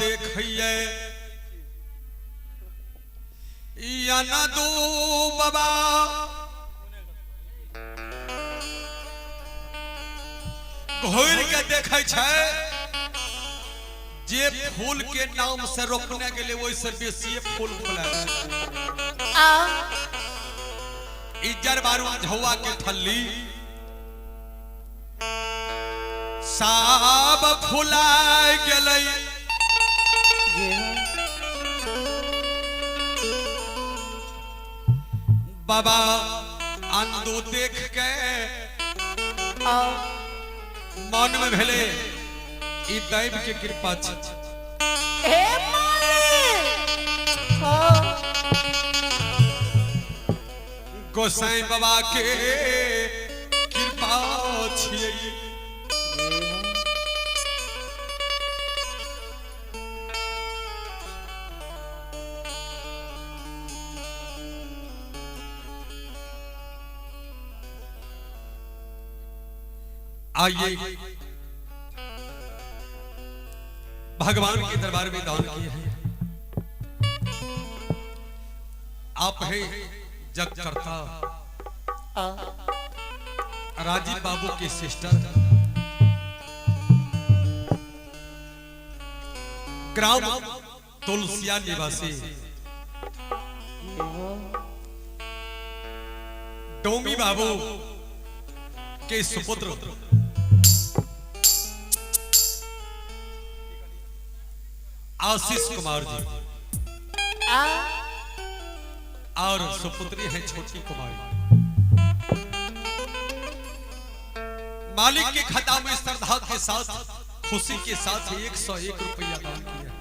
देखिए या न दो बाबा घोर के देखे छे जे फूल के नाम से रोकने के लिए वैसे बेसी फूल फुला इजर बारू झौआ के थल्ली सब फुलाय गेलै बाबा अंदू देख के मन में भेले ई दैव के कृपा छै हे मालिक गोसाई बाबा के कृपा छियै आइए भगवान के दरबार में दान किए हैं। आप हैं जग करता राजीव बाबू के सिस्टर ग्राम तुलसिया निवासी डोमी बाबू के सुपुत्र आशीष कुमार जी और सुपुत्री है छोटी कुमारी। मालिक के खाता में श्रद्धा के साथ खुशी के साथ 101 रुपया दान किया।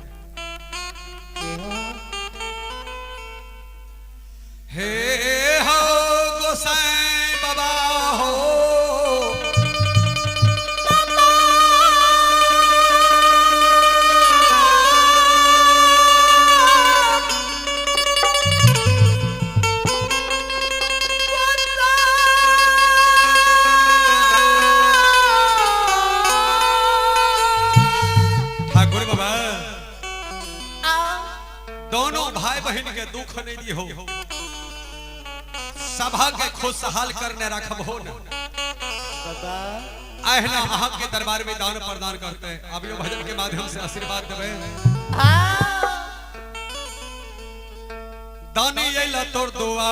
हे हो गोसाई बाबा हो दोनों भाई बहन के दुख नहीं दी हो सभा के खुशहाल करने रखब हो न अहना अहाँ के दरबार में दान प्रदान करते हैं। अब यो भजन के माध्यम से आशीर्वाद देवे दानी ये तोड़ दुआ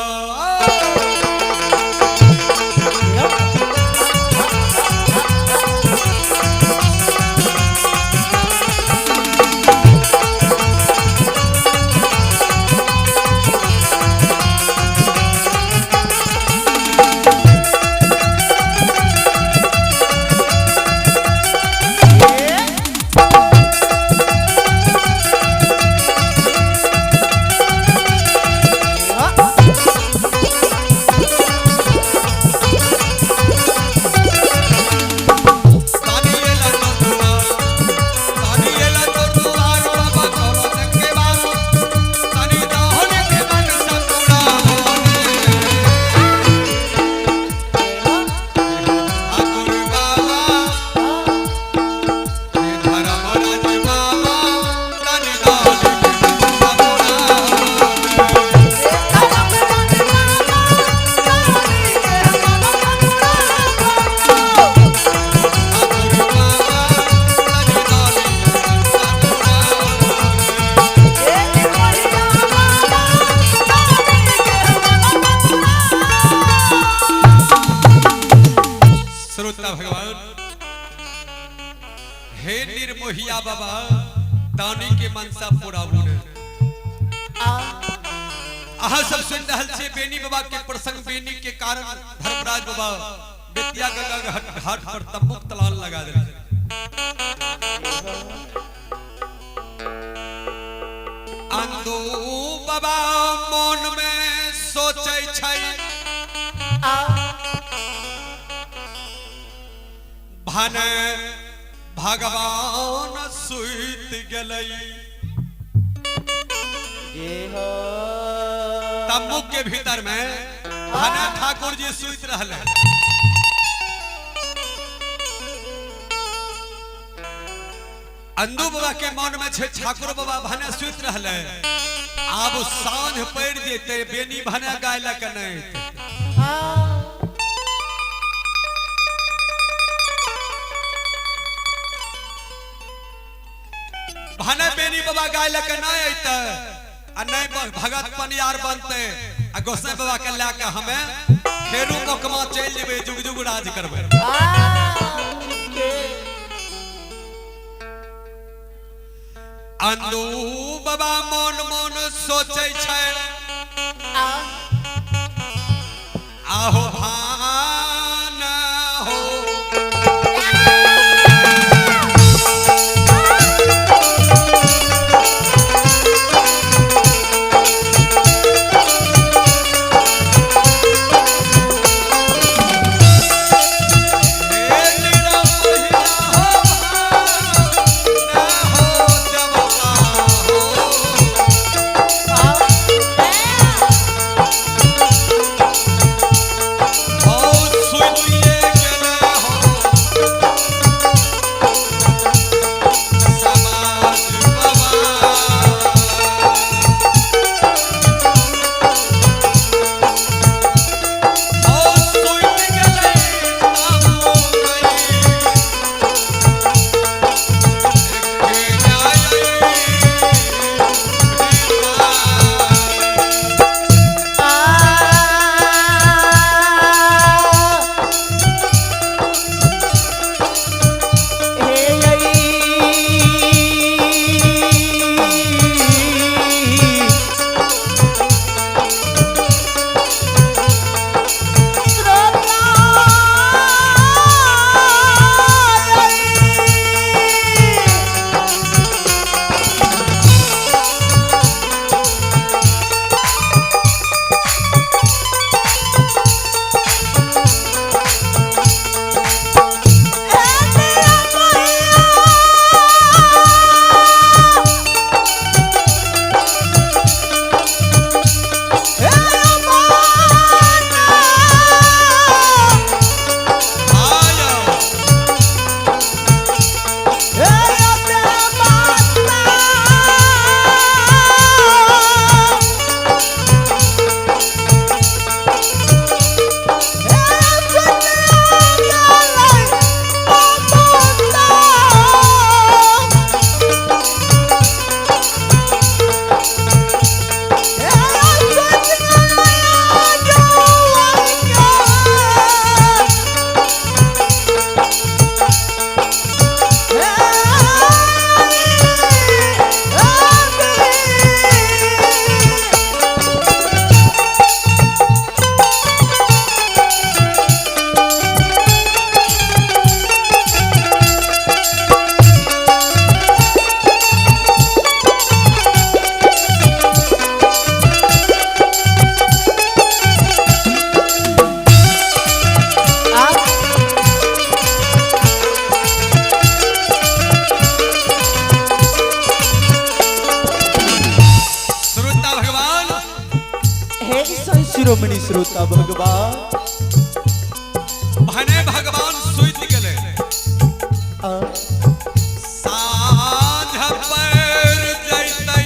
भगवान हे निर्मोहिया बाबा दानी के मनसा पूरा होने आहा सब सुन रहल छे बेनी बाबा के प्रसंग बेनी के कारण धर्मराज बाबा बेतिया गंगा घाट पर तंबूक तलान लगा दे अंदो बाबा मन में सोचे छै भन भगवान सुत गलई तंबू के भीतर में भना ठाकुर जी सुत रहले अंदू बाबा के मन में छे ठाकुर बाबा भने सुत रहले आब सांझ पड़ जेते बेनी भने गायला के नहीं भने बेनी बाबा गायला के नहीं अइते आ नहीं भगत पनियार बनते आ गोसाई बाबा के लाके हमें फेरू मकमा चल जेबे जुग जुग राज करबे अंदू बाबा मन मन सोचे छै आहो भान हो शिरोमणि श्रोता भगवान भने भगवान सुइत गेले साँझ पैर जैतै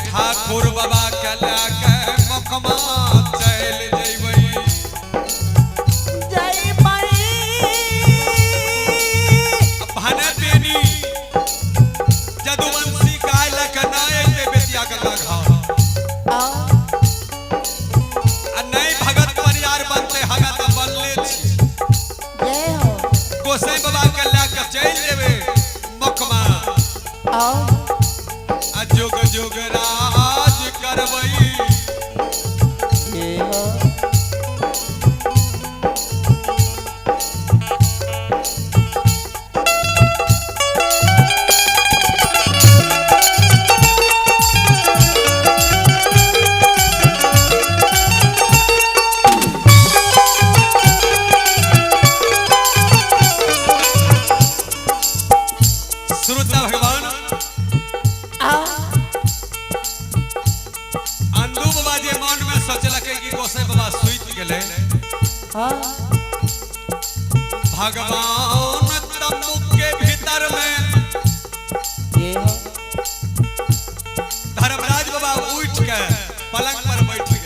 ठाकुर बाबा के लाके मकमा चल जइबै भने बेनी जदुवंशी गाय लके नाय के बेतिया के लगा नहीं भगत परिवार बनते हगा तो बनले छी गोसाई बाबा के लाके चल जेबे मकमा आ जोग जोग राज करबई श्रोता भगवान अंदू बाबा जे मन में सोचलक कि गोसाई बाबा सुइत गेले भगवान तंबू के भीतर में ये हो धर्मराज बाबा उठ के पलंग पर बैठ गए।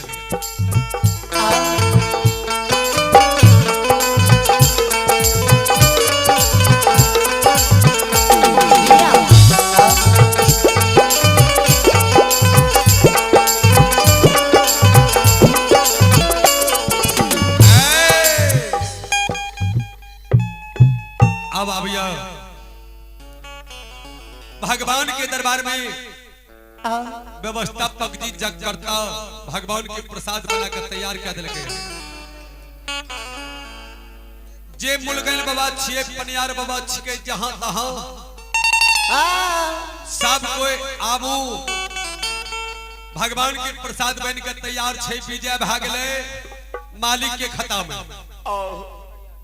अब आबिया भगवान के दरबार में व्यवस्थापक जी जग करता भगवान के प्रसाद बनाकर तैयार कर दिल गए। जे मुलगन बाबा छिए पनियार बाबा छिके जहां तहां सब कोई आबू भगवान के प्रसाद बनकर तैयार छे। विजय भागले मालिक के खता में।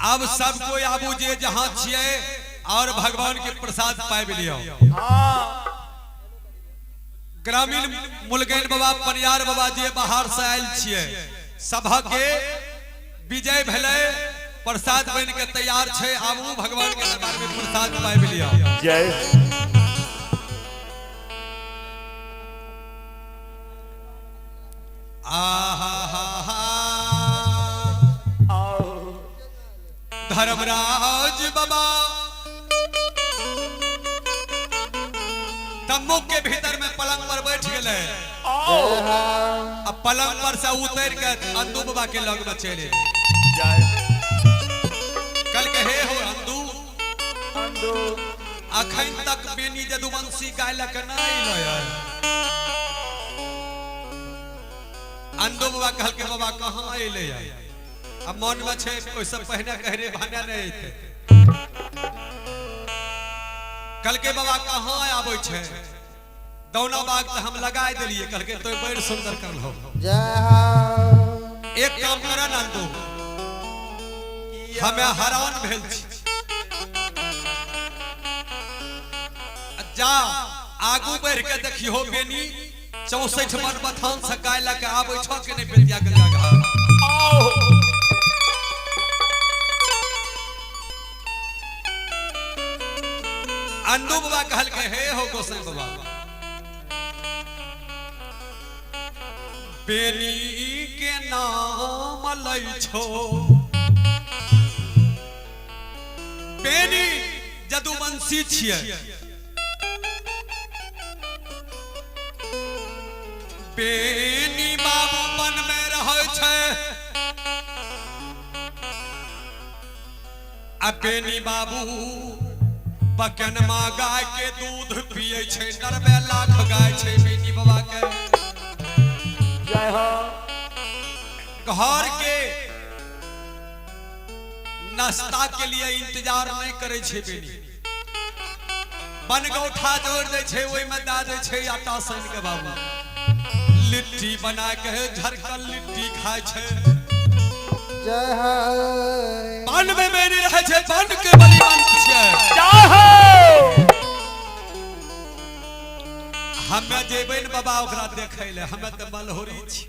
अब सब कोई आबू जे जहां छिए और भगवान के प्रसाद पाए लियो। ग्रामीण मुलगैन बाबा पनियार बाबा जे बाहर से आयल छिए सभा के विजय भेले प्रसाद बन के तैयार छे। आबू भगवान के दरबार में प्रसाद पाए लियो। जय आहा हा हा धर्मराज बाबा तंबू के भीतर में पलंग पर बैठ गए। अब पलंग पर से उतर के अंदू बाबा के लग में चले। कल के हे हो अंदू अखन तक बेनी जदुवंशी गायलक नहीं लो यार। अंदू बाबा कहल के बाबा कहाँ अले यार। अब मन में छे कोई सब पहने कहरे भाने नहीं थे। कल के बाबा कहाँ आबै छे दौना बाग तो हम लगाए दिलिए। कल के तो बड़ सुंदर कर लो। एक काम करा नंदू हमें हैरान भेल छी। जा आगू बढ़ के देखियो बेनी 64 मन बथान से गाय लके आबै छ के नहीं बेलिया गंगा घाट। अंदू बाबा कहल के हे हो गोसाई बाबा बेनी के नाम लई छो। बेनी जदुवंशी छिए। बेनी बाबू वन में रहे छे। आ बेनी बाबू बकनमा गाय के दूध पिए छे। 90 लाख गाय छे बेनी बाबा के। जय हो घर के नाश्ता के लिए इंतजार नहीं करे छे बेनी। बनगौठा जोड़ दे छे ओई में दा दे छे आटा सान के बाबू लिट्टी बना के झरकल लिट्टी खाए छे। जय हो बन में बेनी रहे छे बन के बलिदान छे। जय हो हमें जेबन बाबा ओकरा देखे ले हमें तो मलहोरी छी।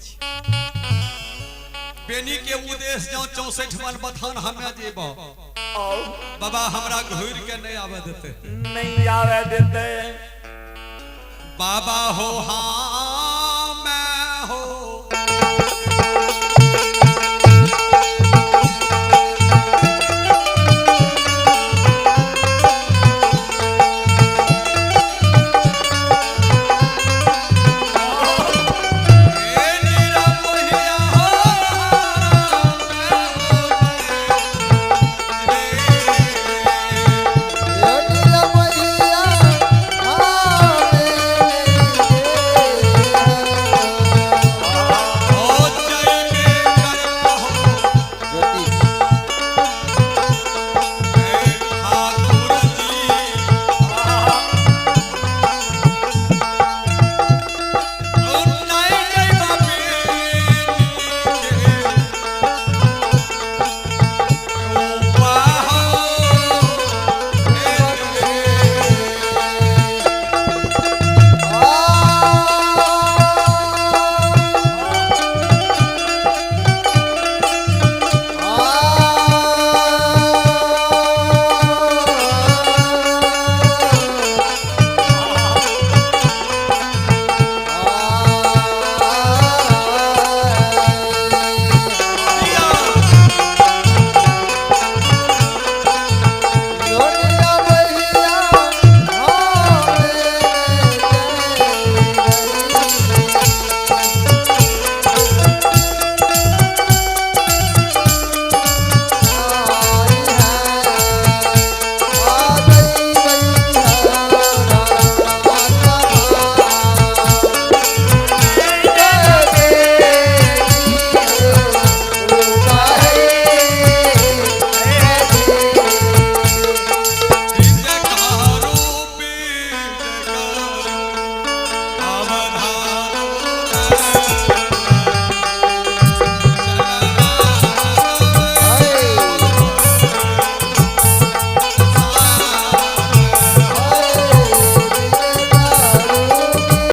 बेनी के उद्देश्य जो 64 मन बथान हमें जेबो बाबा हमरा घूर के नहीं आवे देते। नहीं आवे देते बाबा हो हाँ